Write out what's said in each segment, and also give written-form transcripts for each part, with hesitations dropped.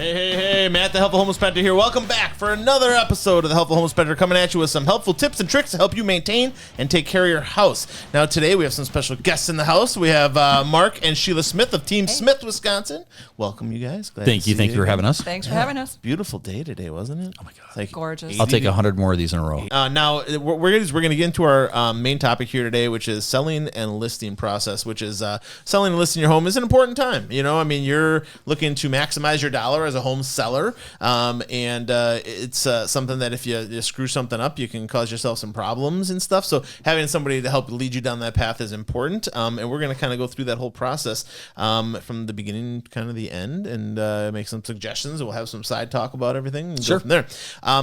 Hey, Matt, the Helpful Home Inspector here. Welcome back for another episode of the Helpful Home Inspector, coming at you with some helpful tips and tricks to help you maintain and take care of your house. Now, today we have some special guests in the house. We have Mark and Sheila Smith of Team Smith, Wisconsin. Welcome, you guys. Thank you for having us. Thanks for having us. Beautiful day today, wasn't it? Oh my God. Like gorgeous. I'll take 100 more of these in a row. Now, we're going to get into our main topic here today, which is selling and listing process, which is selling and listing your home is an important time. You know, I mean, you're looking to maximize your dollar as a home seller, and it's something that if you screw something up, you can cause yourself some problems and stuff. So having somebody to help lead you down that path is important, and we're going to kind of go through that whole process from the beginning, kind of the end, and make some suggestions. We'll have some side talk about everything and go from there.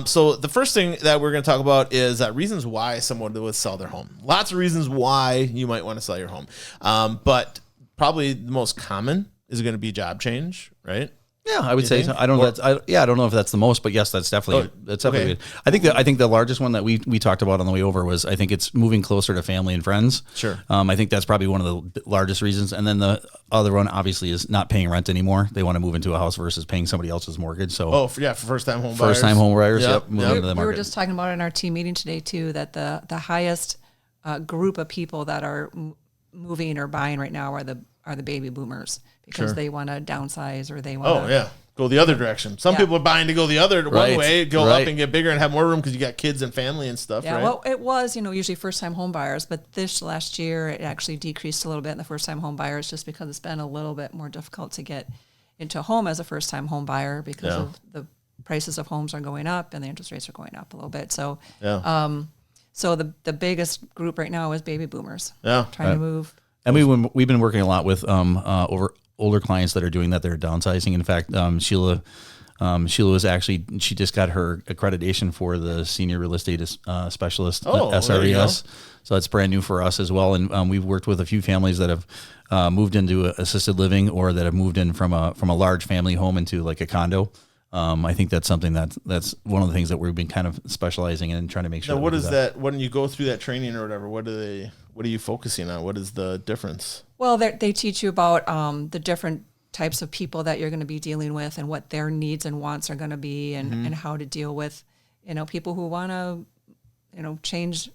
So the first thing that we're going to talk about is reasons why someone would sell their home. Lots of reasons why you might want to sell your home, but probably the most common is going to be job change, right? Yeah, I would say so. I don't know. I don't know if that's the most, but yes, that's definitely good. I think the largest one that we talked about on the way over was, I think it's moving closer to family and friends. Sure. I think that's probably one of the largest reasons. And then the other one obviously is not paying rent anymore. They want to move into a house versus paying somebody else's mortgage. So for first-time home buyers. First-time home buyers. Yep. Moving into the market. We were just talking about it in our team meeting today too, that the highest group of people that are moving or buying right now are the baby boomers, because they want to downsize or they want to go the other direction. Some people are buying to go the other one way, go up and get bigger and have more room because you got kids and family and stuff, right? Well, it was, usually first-time home buyers, but this last year it actually decreased a little bit in the first-time home buyers, just because it's been a little bit more difficult to get into a home as a first-time home buyer because of the prices of homes are going up and the interest rates are going up a little bit. So, so the biggest group right now is baby boomers trying to move. And we've been working a lot with older clients that are doing that. They're downsizing. In fact, Sheila was actually, she just got her accreditation for the senior real estate specialist SRES. So that's brand new for us as well. And we've worked with a few families that have moved into assisted living, or that have moved in from a large family home into like a condo. I think that's something that's one of the things that we've been kind of specializing in and trying to make sure. Now, what is that when you go through that training or whatever? What are you focusing on? What is the difference? Well, they teach you about the different types of people that you're going to be dealing with and what their needs and wants are going to be, and how to deal with, people who want to, change,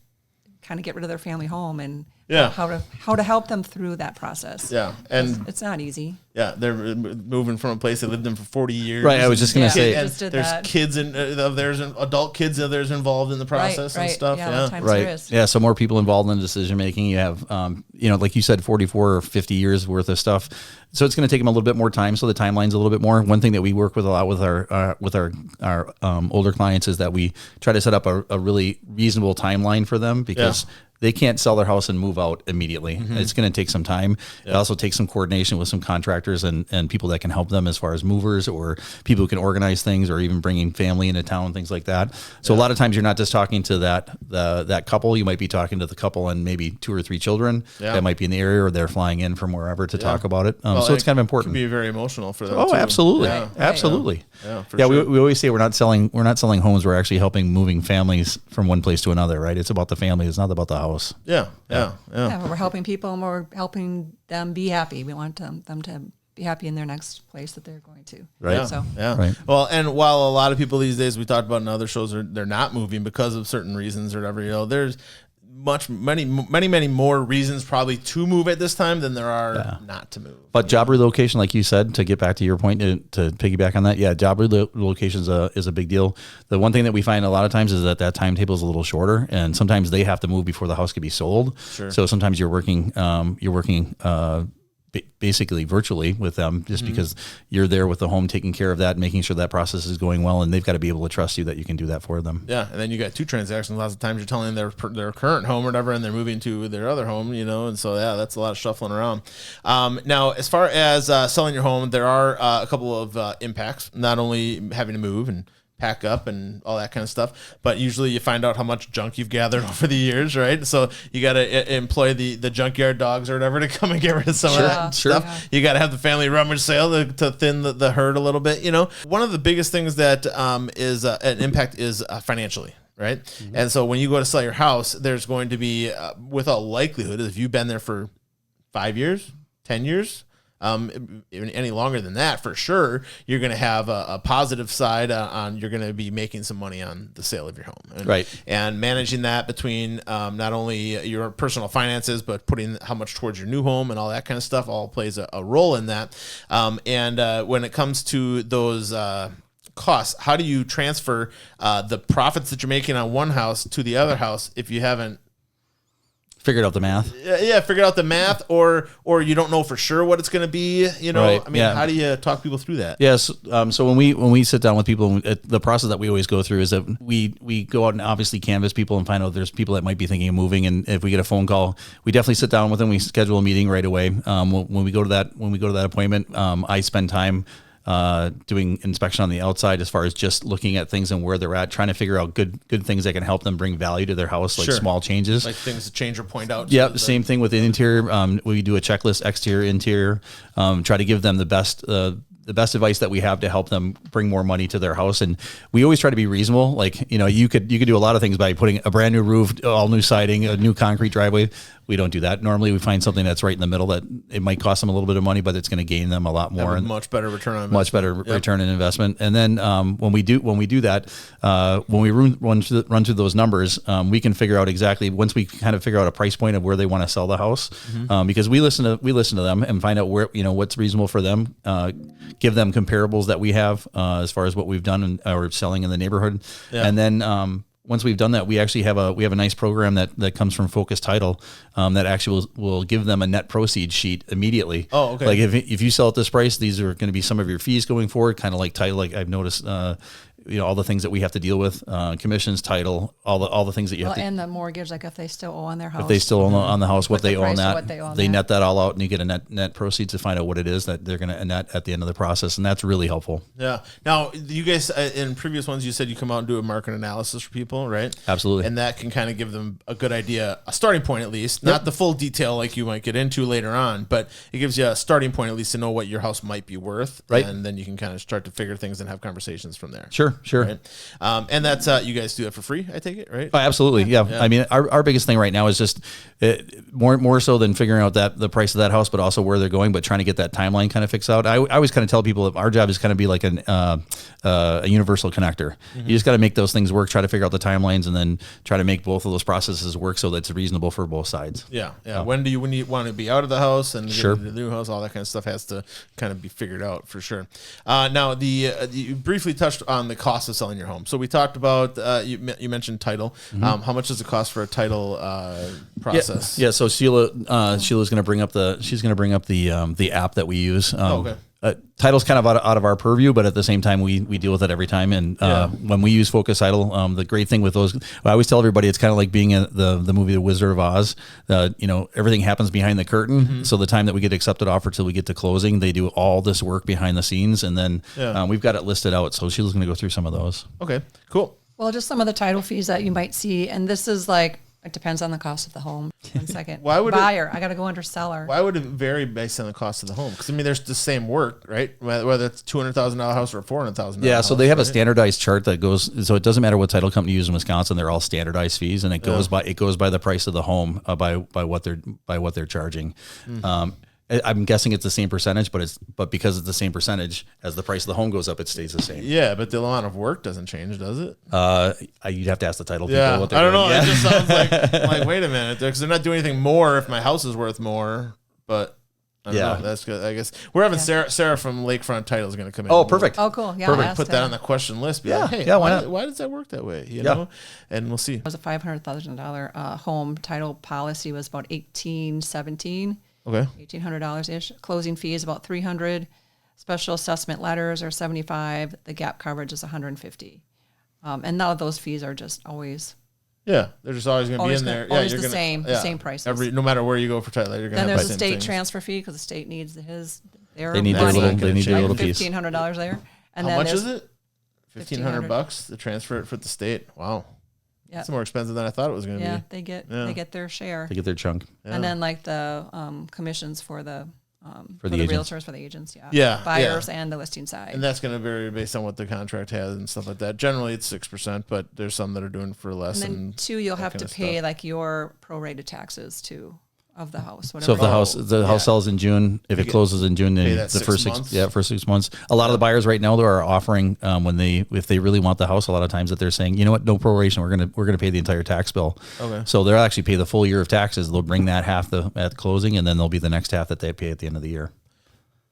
kind of get rid of their family home, and how to help them through that process. Yeah, and it's not easy. Yeah, they're moving from a place they lived in for 40 years. Right, I was just going to say. And there's kids of theirs, adult kids of theirs involved in the process and stuff. Yeah, there is. Yeah, so more people involved in the decision making. You have, like you said, 44 or 50 years worth of stuff. So it's going to take them a little bit more time. So the timeline's a little bit more. One thing that we work with a lot with our older clients is that we try to set up a really reasonable timeline for them, because they can't sell their house and move out immediately. It's going to take some time. It also takes some coordination with some contractors and people that can help them as far as movers or people who can organize things, or even bringing family into town, things like that. So a lot of times you're not just talking to that couple. You might be talking to the couple and maybe 2 or 3 children that might be in the area, or they're flying in from wherever to talk about it. So it's kind of important. It can be very emotional for them. Oh, too. Absolutely. Yeah. Absolutely. Yeah, sure. we always say we're not selling homes. We're actually helping moving families from one place to another, right? It's about the family. It's not about the house. Yeah, we're helping people, and we're helping them be happy. We want them to be happy in their next place that they're going to. Right. Right. Well, and while a lot of people these days, we talked about in other shows, they're not moving because of certain reasons or whatever, there's many more reasons probably to move at this time than there are not to move. But job relocation, like you said, to get back to your point, to piggyback on that, job relocation is a big deal. The one thing that we find a lot of times is that timetable is a little shorter, and sometimes they have to move before the house can be sold. Sure. So sometimes you're working basically virtually with them, just because you're there with the home, taking care of that, making sure that process is going well, and they've got to be able to trust you that you can do that for them. Yeah, and then you got 2 transactions. Lots of times you're telling them their current home or whatever, and they're moving to their other home, and so that's a lot of shuffling around. Now, as far as selling your home, there are a couple of impacts. Not only having to move and pack up and all that kind of stuff, but usually you find out how much junk you've gathered over the years, right? So you got to employ the junkyard dogs or whatever to come and get rid of some of that stuff. Yeah. You got to have the family rummage sale to thin the herd a little bit. One of the biggest things that is an impact is financially. Right. And so when you go to sell your house, there's going to be, with all likelihood, if you've been there for 5 years, 10 years, any longer than that, for sure, you're going to have a positive side on, you're going to be making some money on the sale of your home. And, Right. And managing that between not only your personal finances, but putting how much towards your new home and all that kind of stuff all plays a role in that. And when it comes to those costs, how do you transfer the profits that you're making on one house to the other house if you haven't Figured out the math. figured out the math, or you don't know for sure what it's going to be? Right, I mean, how do you talk people through that? Yes. So when we sit down with people, the process that we always go through is that we go out and obviously canvass people and find out there's people that might be thinking of moving. And if we get a phone call, we definitely sit down with them. We schedule a meeting right away. When we go to that appointment, I spend time doing inspection on the outside as far as just looking at things and where they're at, trying to figure out good things that can help them bring value to their house, like Sure. small changes. Like things to change or point out. Yeah, same thing with the interior. We do a checklist, exterior, interior. Try to give them the best advice that we have to help them bring more money to their house. And we always try to be reasonable. Like, you could do a lot of things by putting a brand new roof, all new siding, a new concrete driveway. We don't do that. Normally we find something that's right in the middle that it might cost them a little bit of money, but it's going to gain them a lot more. And much better return on investment. much better return on investment. And then when we do that, when we run through those numbers, we can figure out exactly, once we kind of figure out a price point of where they want to sell the house, because we listen to them and find out where, what's reasonable for them, give them comparables that we have as far as what we've done or selling in the neighborhood. Yeah. And then once we've done that, we actually have a nice program that comes from Focus Title that actually will give them a net proceeds sheet immediately. Oh, okay. Like if you sell at this price, these are going to be some of your fees going forward, kind of like title. Like I've noticed, all the things that we have to deal with, commissions, title, all the things that you have to. And the mortgage, like if they still owe on their house. If they still own on the house, what the they own price of that, what they own they that. net that all out, and you get a net proceeds to find out what it is that they're going to net at the end of the process, and that's really helpful. Yeah. Now, you guys, in previous ones, you said you come out and do a market analysis for people, right? Absolutely. And that can kind of give them a good idea, a starting point at least, not the full detail like you might get into later on, but it gives you a starting point at least to know what your house might be worth. Right. And then you can kind of start to figure things and have conversations from there. Sure. Right? And that's, you guys do it for free, I take it, right? Oh, absolutely. Yeah. I mean, our biggest thing right now is just more so than figuring out the price of that house, but also where they're going, but trying to get that timeline kind of fixed out. I always kind of tell people that our job is kind of be like a universal connector. You just got to make those things work, try to figure out the timelines, and then try to make both of those processes work so that it's reasonable for both sides. Yeah. When you want to be out of the house and get Sure. into the new house, all that kind of stuff has to kind of be figured out for sure. Now, you briefly touched on the cost of selling your home. So we talked about you mentioned title. How much does it cost for a title process? Yeah. So Sheila's going to bring up the app that we use. Okay. Title's kind of out of our purview, but at the same time, we deal with it every time. And when we use Focus Title, the great thing with those, I always tell everybody, it's kind of like being in the movie The Wizard of Oz. Everything happens behind the curtain. So the time that we get accepted offer till we get to closing, they do all this work behind the scenes, and then we've got it listed out. So Sheila's going to go through some of those. Okay, cool. Well, just some of the title fees that you might see, and this is like, it depends on the cost of the home. 1 second. Why would buyer? I got to go under seller. Why would it vary based on the cost of the home? Because I mean, there's the same work, right? Whether it's $200,000 house or a $400,000. Yeah, so they have a right? standardized chart that goes. So it doesn't matter what title company you use in Wisconsin; they're all standardized fees, and it goes by the price of the home by what they're charging. I'm guessing it's the same percentage, but because it's the same percentage as the price of the home goes up, it stays the same. Yeah, but the amount of work doesn't change, does it? You'd have to ask the title people. Yeah, What they're I don't know. doing. Yeah. It just sounds like wait a minute, because they're not doing anything more if my house is worth more. But I don't know. That's good. I guess we're having Sarah from Lakefront Title is going to come in. Oh, perfect. Oh, cool. Yeah, Perfect. ask Put that them. on the question list. Be Yeah, like, hey, yeah, why not? why does that work that way? You know, and we'll see. It was a $500,000 home. Title policy was about $1,817. Okay. $1,800 ish. Closing fees about $300. Special assessment letters are $75. The gap coverage is $150. And none of those fees are just always. Yeah, they're just always going to be in there. Always you're the gonna, same prices. No matter where you go for title, you're going to Then have there's the a same state things. transfer fee because the state needs their They need their money. little. They need their Like little piece. $1,500 there. And How then much there's is it? $1,500 to transfer it for the state. Wow, Yeah, it's more expensive than I thought it was going to yeah, be. they get Yeah. their share. They get their chunk. Yeah. And then like the commissions for the agents. realtors, for the agents, Yeah, buyers and the listing side. And that's going to vary based on what the contract has and stuff like that. Generally, it's 6%, but there's some that are doing for less. And then And two, you'll that have kind to of pay stuff. like your prorated taxes too. of the house. So if the Whatever. house sells in June, if it closes in June, then that the 6 first months? first 6 months. A lot of the buyers right now, they are offering if they really want the house, a lot of times that they're saying, you know what, no proration, we're gonna pay the entire tax bill. Okay. So they'll actually pay the full year of taxes. They'll bring that half at the closing, and then there'll be the next half that they pay at the end of the year.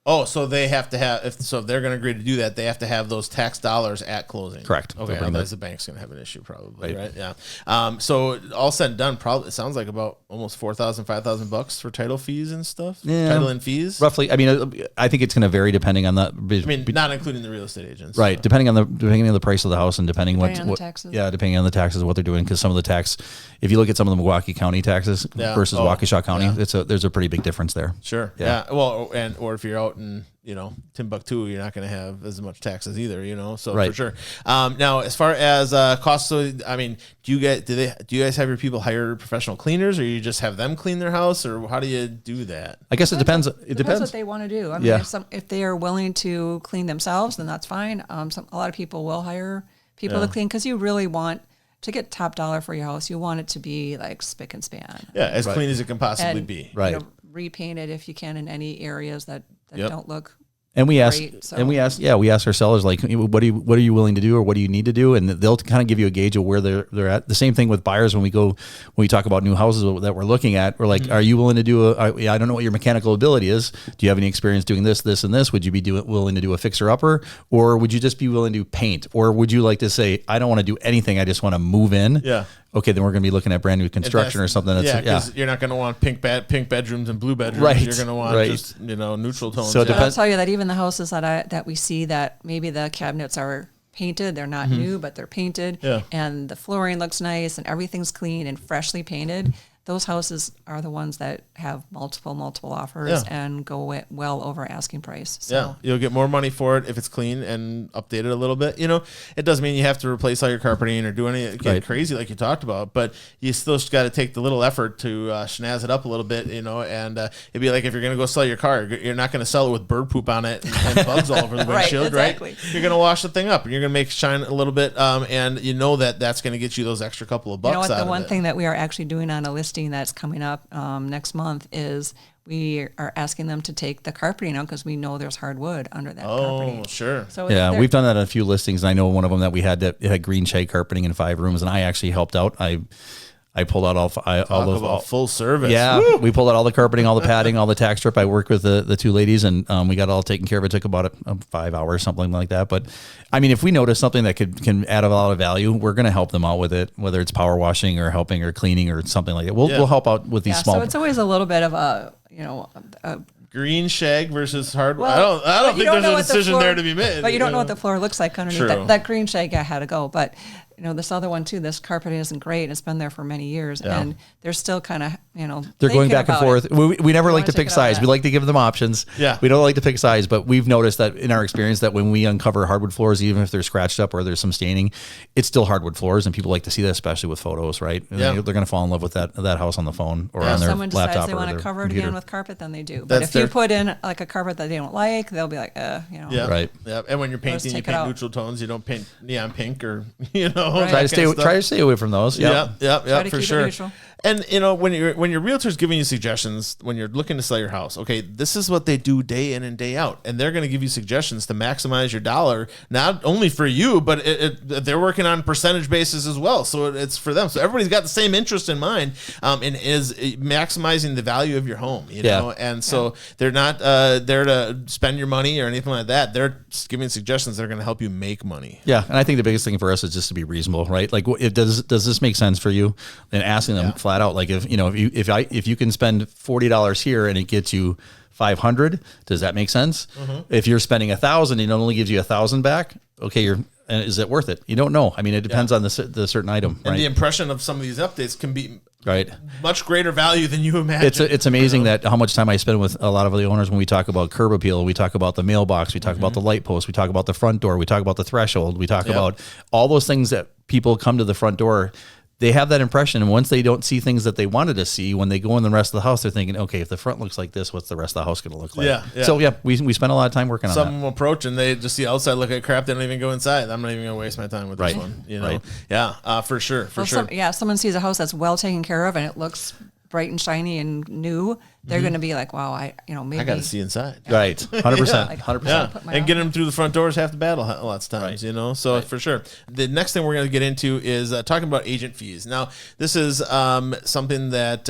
Oh, so they have to have if they're going to agree to do that, they have to have those tax dollars at closing. Correct. Okay, They'll bring otherwise the bank's going to have an issue probably, right? Yeah. So all said and done, probably it sounds like about almost $4,000, $5,000 for title fees and stuff. Yeah. Title and fees. Roughly, I mean, I think it's going to vary depending on the. I mean, not including the real estate agents. Right, depending on the price of the house and depending on the what taxes. Yeah, depending on the taxes, what they're doing, because some of the tax, if you look at some of the Milwaukee County taxes versus Waukesha County, there's a pretty big difference there. Sure. Yeah. Yeah. Well, or if you're out in Timbuktu, you're not going to have as much taxes either. So Right. for sure. Now, as far as costs, so I mean, do you guys have your people hire professional cleaners, or you just have them clean their house, or how do you do that? I guess it depends. It Depends depends. what they want to do. I mean, Yeah. if they are willing to clean themselves, then that's fine. A lot of people will hire people to clean because you really want to get top dollar for your house. You want it to be like spick and span. Yeah, as clean as it can possibly And, be. Right. Repaint it if you can in any areas that don't look. And we ask, Great, so- we ask our sellers, like, what are you willing to do, or what do you need to do, and they'll kind of give you a gauge of where they're at. The same thing with buyers when we talk about new houses that we're looking at. We're like, are you willing to do I don't know what your mechanical ability is. Do you have any experience doing this, and this? Would you be willing to do a fixer upper, or would you just be willing to paint, or would you like to say, I don't want to do anything, I just want to move in? Yeah. Okay, then we're going to be looking at brand new construction or something. Because you're not going to want pink bedrooms and blue bedrooms. Right, You're going to want right. just neutral tones. So it But I'll depends. tell you that even the houses that we see that maybe the cabinets are painted, they're not new, but they're painted, Yeah. and the flooring looks nice, and everything's clean and freshly painted. Those houses are the ones that have multiple offers and go well over asking price. So. Yeah, you'll get more money for it if it's clean and updated a little bit. It doesn't mean you have to replace all your carpeting or do get crazy like you talked about, but you still got to take the little effort to snazz it up a little bit. And it'd be like if you're going to go sell your car, you're not going to sell it with bird poop on it and bugs all over the windshield, exactly. right? You're going to wash the thing up and you're going to make it shine a little bit, and that's going to get you those extra couple of bucks. You know what? out The of one it. thing that we are actually doing on a listing that's coming up next month is we are asking them to take the carpeting out because we know there's hardwood under that carpeting. Oh, sure. So Yeah, we've done that on a few listings. And I know one of them that we had that had green shag carpeting in 5 rooms, and I actually helped out. I pulled out Talk about full service. Yeah, Woo! we pulled out all the carpeting, all the padding, all the tack strip. I worked with the 2 ladies, and we got it all taken care of. It took about 5 hours, something like that. But I mean, if we notice something that can add a lot of value, we're going to help them out with it, whether it's power washing or helping or cleaning or something like that. We'll help out with these small. So it's always a little bit of a Green shag versus hardwood. Well, I don't but you think there's know a what the decision floor- there to be made. But you don't know what the floor looks like underneath. True. That green shag had to go. But this other one too, this carpeting isn't great. It's been there for many years, and they're still kind of They're going back and forth. We never like to wanna pick take it out size. of We that. like to give them options. Yeah. We don't like to pick size, but we've noticed that in our experience that when we uncover hardwood floors, even if they're scratched up or there's some staining, it's still hardwood floors, and people like to see that, especially with photos, right? Yeah. They're going to fall in love with that house on the phone or on If their someone decides laptop they or want their to cover it computer. again with carpet, then they do. But That's if you their- put in like a carpet that they don't like, they'll be like, Yeah. Right. Yeah. And when you're painting, you take it paint out. neutral tones. You don't paint neon pink or Right. Try to stay away from those. Yeah, Yep. Try to for keep it sure. neutral. And when your realtor's giving you suggestions when you're looking to sell your house, okay, this is what they do day in and day out, and they're going to give you suggestions to maximize your dollar, not only for you, but they're working on percentage basis as well, so it's for them. So everybody's got the same interest in mind, and is maximizing the value of your home, know. And so they're not there to spend your money or anything like that. They're just giving suggestions that are going to help you make money. Yeah, and I think the biggest thing for us is just to be reasonable, right? Like, does this make sense for you? And asking them flat out, like, if you can spend $40 here and it gets you $500, does that make sense? If you're spending $1,000 and it only gives you $1,000 back, okay, is it worth it? You don't know. I mean, it depends on the certain item, And right? the impression of some of these updates can be Right. much greater value than you imagine. It's amazing that how much time I spend with a lot of the owners when we talk about curb appeal, we talk about the mailbox, we talk about the light post, we talk about the front door, we talk about the threshold, we talk about all those things that people come to the front door. They have that impression, and once they don't see things that they wanted to see, when they go in the rest of the house, they're thinking, okay, if the front looks like this, what's the rest of the house going to look like? Yeah. So we spend a lot of time working on that. Some will approach and they just see outside, look at crap. They don't even go inside. I'm not even going to waste my time with this Right. one. Right. Yeah, for sure. If someone sees a house that's well taken care of and it looks bright and shiny and new, they're going to be like, wow, maybe I got to see inside. Right. 100%. Like, 100%. Yeah, put my and own- getting them through the front door is half the battle lots of times, So for sure. The next thing we're going to get into is talking about agent fees. Now, this is something that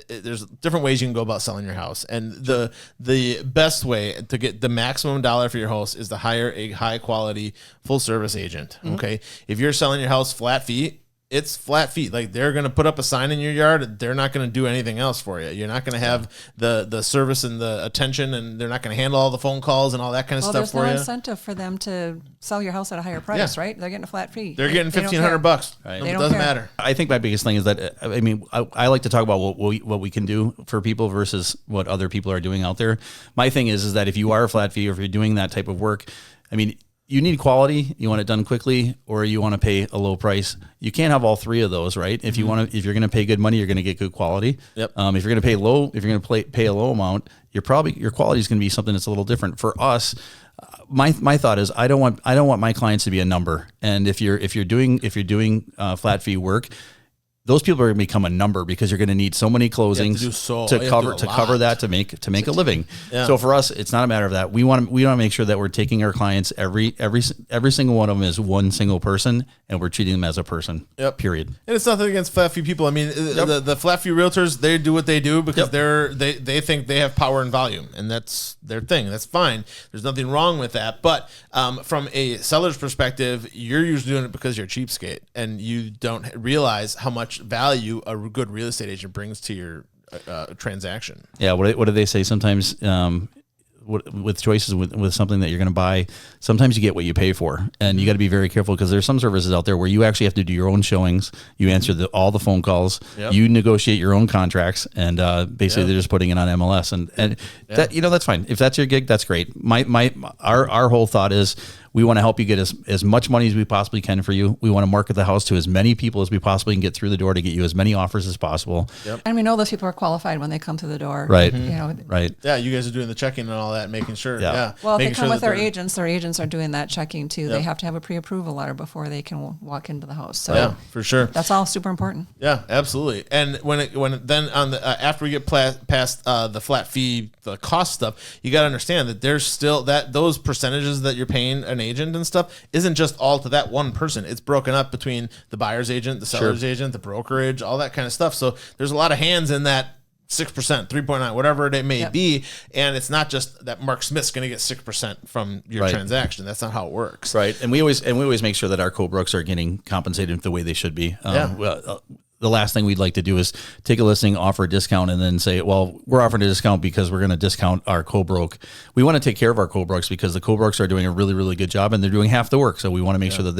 there's different ways you can go about selling your house, and the best way to get the maximum dollar for your house is to hire a high quality full service agent. Okay, if you're selling your house flat fee, it's flat fee. Like, they're going to put up a sign in your yard. They're not going to do anything else for you. You're not going to have the service and the attention, and they're not going to handle all the phone calls and all that kind of well, stuff there's for no you. incentive for them to sell your house at a higher price, Yeah. right? They're getting a flat fee. They're getting They don't $1,500. care. It They don't doesn't care. matter. I think my biggest thing is that, I like to talk about what we can do for people versus what other people are doing out there. My thing is that if you are a flat fee or if you're doing that type of work, you need quality, you want it done quickly, or you want to pay a low price. You can't have all three of those, right? If you're going to pay good money, you're going to get good quality. Yep. If you're going to pay low, if you're going to pay a low amount, your quality is going to be something that's a little different. For us, my thought is I don't want my clients to be a number. And if you're doing flat fee work, those people are going to become a number because you're going to need so many closings do so- to you have to do a cover lot. that to make a living. Yeah. So for us, it's not a matter of that. We want to make sure that we're taking our clients every single one of them is one single person, and we're treating them as a person. Yep. Period. And it's nothing against flat fee people. The flat fee realtors, they do what they do because they think they have power and volume, and that's their thing. That's fine. There's nothing wrong with that. But from a seller's perspective, you're usually doing it because you're a cheapskate, and you don't realize how much value a good real estate agent brings to your transaction. Yeah. What do they say sometimes? With choices with something that you're going to buy, sometimes you get what you pay for, and you got to be very careful because there's some services out there where you actually have to do your own showings. You answer all the phone calls, Yep. you negotiate your own contracts, and basically Yep. they're just putting it on MLS, and that that's fine. If that's your gig, that's great. Our whole thought is we want to help you get as much money as we possibly can for you. We want to market the house to as many people as we possibly can get through the door to get you as many offers as possible. Yep. And we know those people are qualified when they come through the door. Right. Right. Yeah, you guys are doing the checking and all that, making sure. Yeah. Yeah. Well, if they making come sure with that their they're- agents are doing that checking too. Yep. They have to have a pre-approval letter before they can walk into the house. So Yeah, for sure. that's all super important. Yeah, absolutely. And when then on the after we get past the flat fee, the cost stuff, you got to understand that there's still those percentages that you're paying an agent and stuff isn't just all to that one person. It's broken up between the buyer's agent, the seller's agent, the brokerage, all that kind of stuff. So there's a lot of hands in that 6%, 3.9, whatever it may Yep. be. And it's not just that Mark Smith's going to get 6% from your Right. transaction. That's not how it works. Right, and we always make sure that our co-brokers are getting compensated the way they should be. The last thing we'd like to do is take a listing, offer a discount, and then say, well, we're offering a discount because we're going to discount our co-broke. We want to take care of our co-brokes because the co-brokes are doing a really, really good job, and they're doing half the work. So we want to make sure that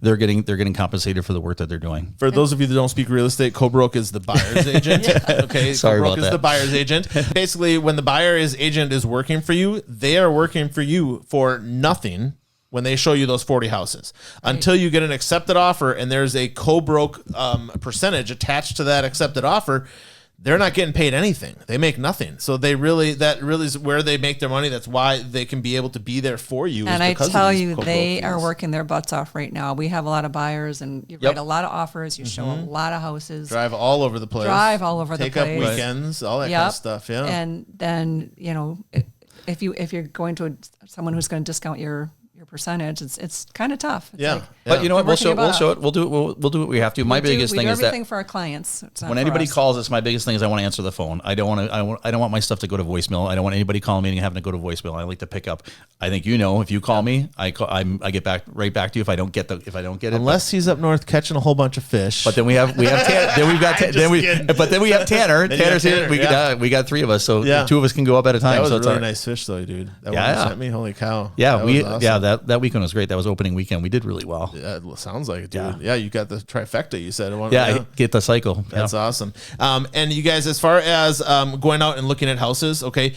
they're getting compensated for the work that they're doing. For those of you that don't speak real estate, co-broke is the buyer's agent. Okay, Sorry co-broke about is that. the buyer's agent. Basically, when the buyer's agent is working for you, they are working for you for nothing when they show you those 40 houses until you get an accepted offer and there's a co-broke percentage attached to that accepted offer. They're not getting paid anything. They make nothing. So that really is where they make their money. That's why they can be able to be there for you. And is I because of tell these you, co-broke they are fees. working their butts off right now. We have a lot of buyers, and you write a lot of offers. You show a lot of houses. Drive all over the place. Drive all over the Take up place. weekends, all that kind of stuff. Yeah. And then if you're going to someone who's going to discount your percentage, it's kind of tough. It's Yeah. like, But you know what? They're We'll working show it it. We'll do what we have to. My biggest we thing do is that everything for our clients. It's not when for anybody us. calls us, my biggest thing is I want to answer the phone. I don't want my stuff to go to voicemail. I don't want anybody calling me and having to go to voicemail. I like to pick up. I think if you call me, I get right back to you if I don't get it. Unless he's up north catching a whole bunch of fish. But then we have Tanner, then we've got then we have Tanner. Then you Tanner's have here. Tanner, We got three of us, so Yeah. two of us can go up at a time. that was so a it's really all right. nice fish, though, dude. That one Yeah. you sent me, holy cow. Yeah, That was awesome. that weekend was great. That was opening weekend. We did really well. Yeah, it sounds like it, dude. Yeah. Yeah, you got the trifecta. You said. I get the cycle. That's awesome. And you guys, as far as going out and looking at houses, okay,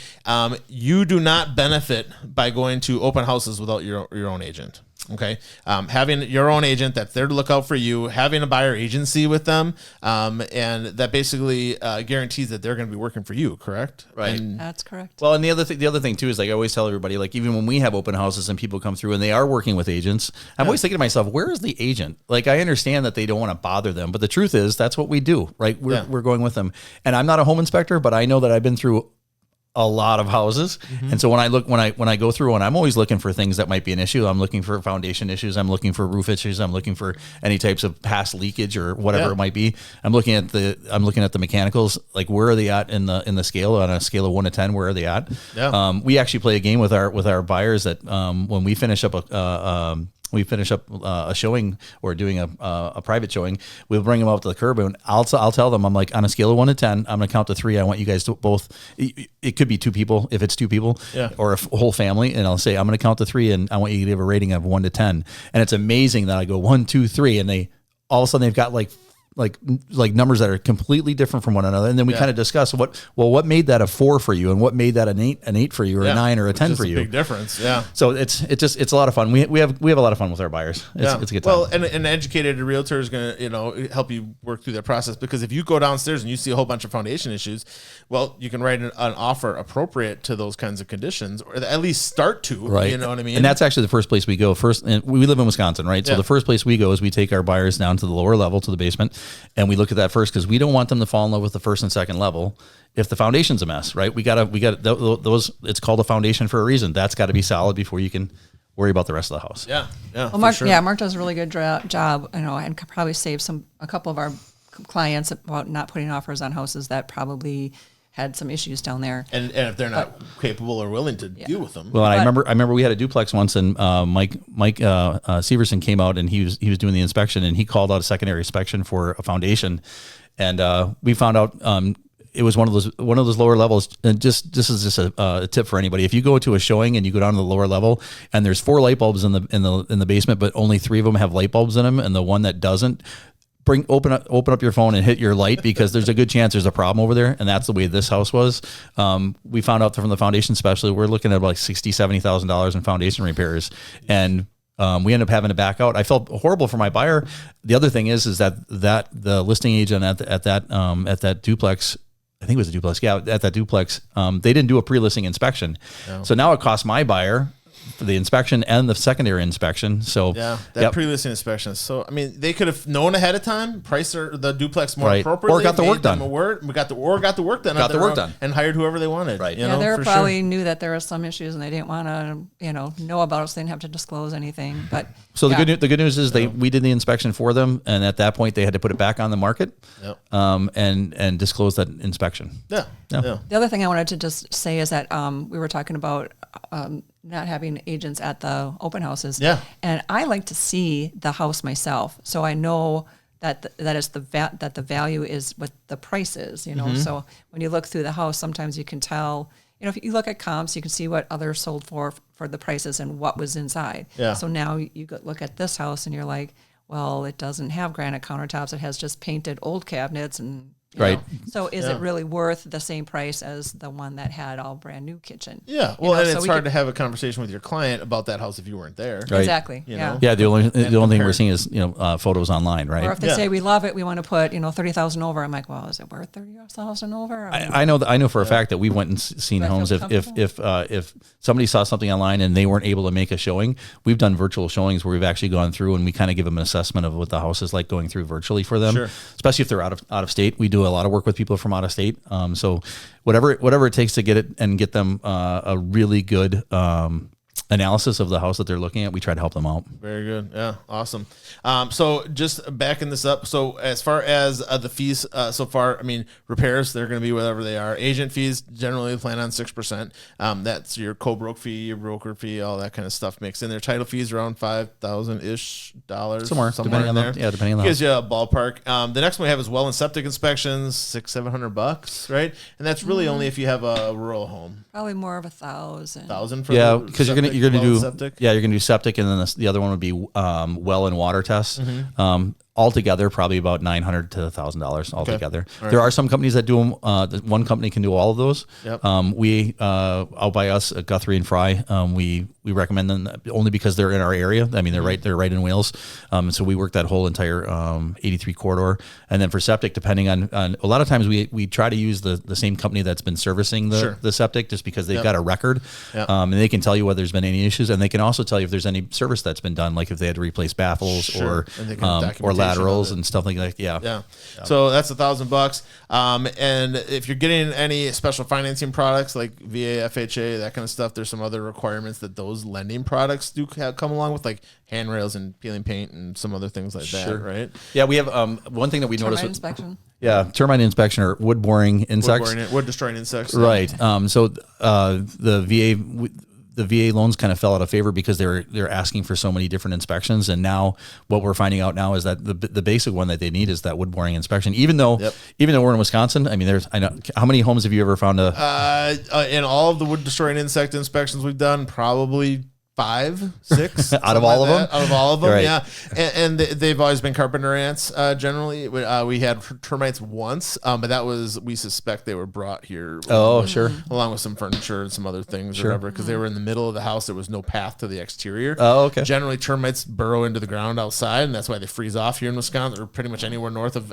you do not benefit by going to open houses without your own agent. Okay. Having your own agent that's there to look out for you, having a buyer agency with them, and that basically guarantees that they're going to be working for you, correct? Right. And That's correct. Well, and the other thing too is, like, I always tell everybody, like, even when we have open houses and people come through and they are working with agents, I'm always thinking to myself, where is the agent? Like, I understand that they don't want to bother them, but the truth is that's what we do, right? We're going with them. And I'm not a home inspector, but I know that I've been through a lot of houses. And so when I go through, and I'm always looking for things that might be an issue. I'm looking for foundation issues. I'm looking for roof issues. I'm looking for any types of past leakage or whatever it might be. I'm looking at the mechanicals, like, where are they at in the scale, on a scale of 1 to 10, where are they at? Yeah. We actually play a game with our buyers that, when we finish up a showing or doing a private showing, we'll bring them out to the curb, and I'll tell them, I'm like, on a scale of 1 to 10, I'm going to count to 3. I want you guys to both, it could be 2 people, if it's 2 people, or a whole family. And I'll say, I'm going to count to 3 and I want you to give a rating of 1 to 10. And it's amazing that I go 1, 2, 3. And they, all of a sudden they've got like numbers that are completely different from one another. And then we kind of discuss what made that a 4 for you, and what made that an 8 for you, or a 9 or a 10 for you. Big difference. Yeah. So it's a lot of fun. We have a lot of fun with our buyers. It's a good time. Well, and an educated realtor is going to, help you work through that process, because if you go downstairs and you see a whole bunch of foundation issues, well, you can write an offer appropriate to those kinds of conditions, or at least start to, right. You know what I mean? And that's actually the first place we go first. And we live in Wisconsin, right? So the first place we go is we take our buyers down to the lower level, to the basement, and we look at that first, because we don't want them to fall in love with the first and second level if the foundation's a mess, right? We got those. It's called a foundation for a reason. That's got to be solid before you can worry about the rest of the house. Yeah. Well, Mark does a really good job, and could probably save a couple of our clients about not putting offers on houses that probably had some issues down there. And if they're not capable or willing to deal with them. Well, I remember we had a duplex once, and Mike Severson came out, and he was doing the inspection, and he called out a secondary inspection for a foundation, and we found out it was one of those lower levels. And this is just a tip for anybody: if you go to a showing and you go down to the lower level, and there's 4 light bulbs in the basement, but only 3 of them have light bulbs in them, and the one that doesn't, open up your phone and hit your light, because there's a good chance there's a problem over there. And that's the way this house was. We found out from the foundation specialist, we're looking at like $60,000-$70,000 in foundation repairs. And we ended up having to back out. I felt horrible for my buyer. The other thing is that the listing agent at that duplex, I think it was a duplex. Yeah. At that duplex, they didn't do a pre-listing inspection. No. So now it cost my buyer for the inspection and the secondary inspection. So pre-listing inspection. So I mean, they could have known ahead of time, priced the duplex more appropriately, or got the work done. Got the work done, and hired whoever they wanted. Right. They probably knew that there were some issues, and they didn't want to, know about it, so they didn't have to disclose anything. But so the good news is we did the inspection for them, and at that point they had to put it back on the market, and disclose that inspection. Yeah. The other thing I wanted to just say is that we were talking about not having agents at the open houses. Yeah. And I like to see the house myself, so I know that that the value is what the price is. So when you look through the house, sometimes you can tell. If you look at comps, you can see what others sold for the prices and what was inside. Yeah. So now you look at this house and you're like, well, it doesn't have granite countertops. It has just painted old cabinets and. Right. So is it really worth the same price as the one that had all brand new kitchen? Yeah. Well, and it's hard to have a conversation with your client about that house if you weren't there. Right. Exactly. Yeah. The only thing we're seeing is photos online, right? Or if they say we love it, we want to put 30,000 over. I'm like, well, is it worth 30,000 over? I know for a fact that we went and seen homes. If somebody saw something online and they weren't able to make a showing, we've done virtual showings where we've actually gone through and we kind of give them an assessment of what the house is like going through virtually for them. Sure. Especially if they're out of state. We do a lot of work with people from out of state. So whatever it takes to get it and get them a really good analysis of the house that they're looking at, we try to help them out. Very good. Yeah. Awesome. So just backing this up. So as far as the fees so far, I mean, repairs, they're going to be whatever they are. Agent fees generally plan on 6%. That's your co-broke fee, your broker fee, all that kind of stuff mixed in there. Title fees around $5,000-ish. Somewhere depending on there. Depending on that. Gives you a ballpark. The next one we have is well and septic inspections, $600-$700, right? And that's really only if you have a rural home. Probably more of 1,000. For because you're gonna do septic. Yeah, you're gonna do septic, and then the other one would be well and water tests. altogether, probably about $900 to $1,000 altogether. All right. There are some companies that do them. One company can do all of those. Yep. We out by us at Guthrie and Fry. We recommend them only because they're in our area. I mean, they're right in Wales. So we work that whole entire 83 corridor. And then for septic, depending on a lot of times we try to use the same company that's been servicing the septic, just because they've got a record, and they can tell you whether there's been any issues, and they can also tell you if there's any service that's been done, like if they had to replace baffles or laterals and stuff like that. Yeah. So that's $1,000. And if you're getting any special financing products like VA, FHA, that kind of stuff, there's some other requirements that those lending products do come along with, like handrails and peeling paint and some other things like that, right? Yeah, we have one thing that we noticed. Inspection. Yeah, termite inspection or wood boring insects. Wood destroying insects. Right. So the VA loans kind of fell out of favor because they're asking for so many different inspections, and now what we're finding out now is that the basic one that they need is that wood boring inspection. Even though we're in Wisconsin, I mean, I know how many homes have you ever found in all of the wood destroying insect inspections we've done, probably 5, 6 out of all of them. Out of all of them, right. yeah. And they've always been carpenter ants. Generally, we had termites once, but we suspect they were brought here. Sure. Along with some furniture and some other things, or whatever, because they were in the middle of the house. There was no path to the exterior. Oh, okay. Generally, termites burrow into the ground outside, and that's why they freeze off here in Wisconsin, or pretty much anywhere north of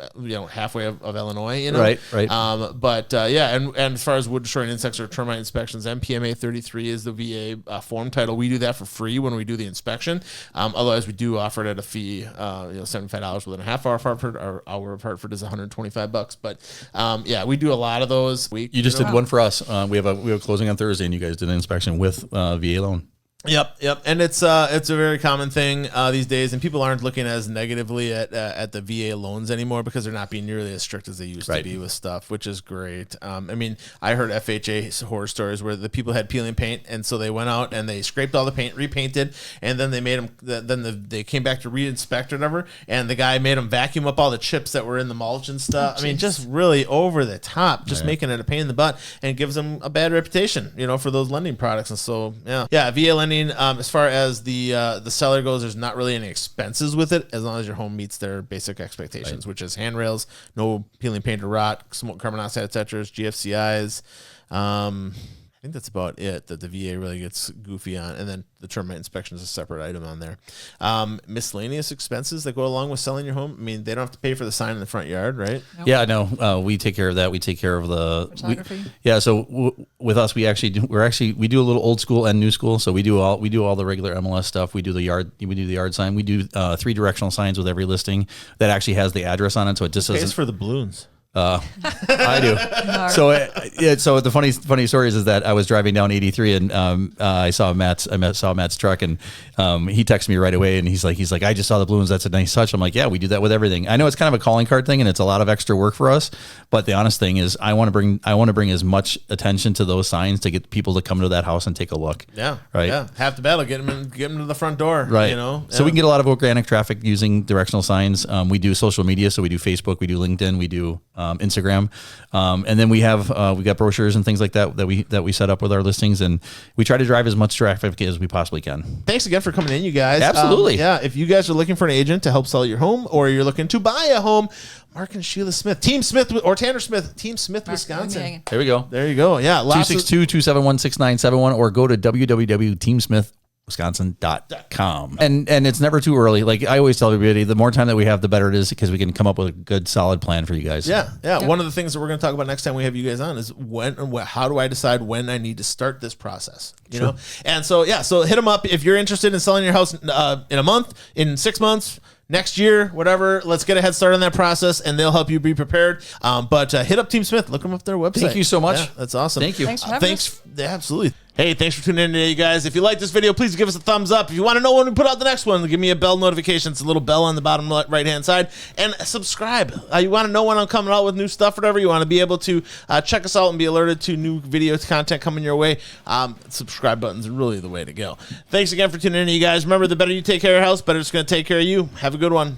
halfway of Illinois. Right. But and as far as wood destroying insects or termite inspections, MPMA 33 is the VA form title. We do that for free when we do the inspection. Otherwise, we do offer it at a fee, $75 within a half hour of Hartford. Our hour of Hartford is $125. But we do a lot of those. You just did one for us. We have a closing on Thursday, and you guys did an inspection with VA loan. Yep, and it's a very common thing these days, and people aren't looking as negatively at the VA loans anymore because they're not being nearly as strict as they used to be with stuff, which is great. I mean, I heard FHA horror stories where the people had peeling paint, and so they went out and they scraped all the paint, repainted, and then they made them. They came back to re-inspect or whatever, and the guy made them vacuum up all the chips that were in the mulch and stuff. I mean, just really over the top, just making it a pain in the butt, and gives them a bad reputation, for those lending products. And so, VA lending. As far as the seller goes, there's not really any expenses with it as long as your home meets their basic expectations, which is handrails, no peeling paint or rot, smoke, carbon monoxide detectors, GFCIs. I think that's about it that the VA really gets goofy on. And then the termite inspection is a separate item on there. Miscellaneous expenses that go along with selling your home. I mean, they don't have to pay for the sign in the front yard, right? Nope. Yeah, no, we take care of that. We take care of the photography. So with us, we do a little old school and new school. So we do all the regular MLS stuff. We do the yard sign. We do 3 directional signs with every listing that actually has the address on it. So it just doesn't. Pays for the balloons. I do. So the funny story is that I was driving down 83 and I saw Matt's truck, and he texted me right away, and he's like, I just saw the balloons. That's a nice touch. I'm like, yeah, we do that with everything. I know it's kind of a calling card thing, and it's a lot of extra work for us. But the honest thing is, I want to bring as much attention to those signs to get people to come to that house and take a look. Yeah. Right. Yeah. Half the battle, get them to the front door. Right. So we can get a lot of organic traffic using directional signs. We do social media, so we do Facebook, we do LinkedIn, we do Instagram, and then we got brochures and things like that we set up with our listings, and we try to drive as much traffic as we possibly can. Thanks again for coming in, you guys. Absolutely. If you guys are looking for an agent to help sell your home, or you're looking to buy a home, Mark and Sheila Smith, Team Smith or Tanner Smith, Team Smith, Wisconsin. There we go. There you go. Yeah, 262-271-6971, or go to www.teamsmithwisconsin.com. And it's never too early. Like I always tell everybody, the more time that we have, the better it is, because we can come up with a good, solid plan for you guys. Yeah. One of the things that we're going to talk about next time we have you guys on is how do I decide when I need to start this process? You know? And so hit them up if you're interested in selling your house in a month, in 6 months, next year, whatever. Let's get a head start on that process, and they'll help you be prepared. But hit up Team Smith. Look them up their website. Thank you so much. Yeah, that's awesome. Thank you. Thanks for having us. Yeah, absolutely. Hey, thanks for tuning in today, you guys. If you like this video, please give us a thumbs up. If you want to know when we put out the next one, give me a bell notification. It's a little bell on the bottom right-hand side. And subscribe. You want to know when I'm coming out with new stuff or whatever. You want to be able to check us out and be alerted to new video content coming your way. Subscribe button's really the way to go. Thanks again for tuning in, you guys. Remember, the better you take care of your house, better it's going to take care of you. Have a good one.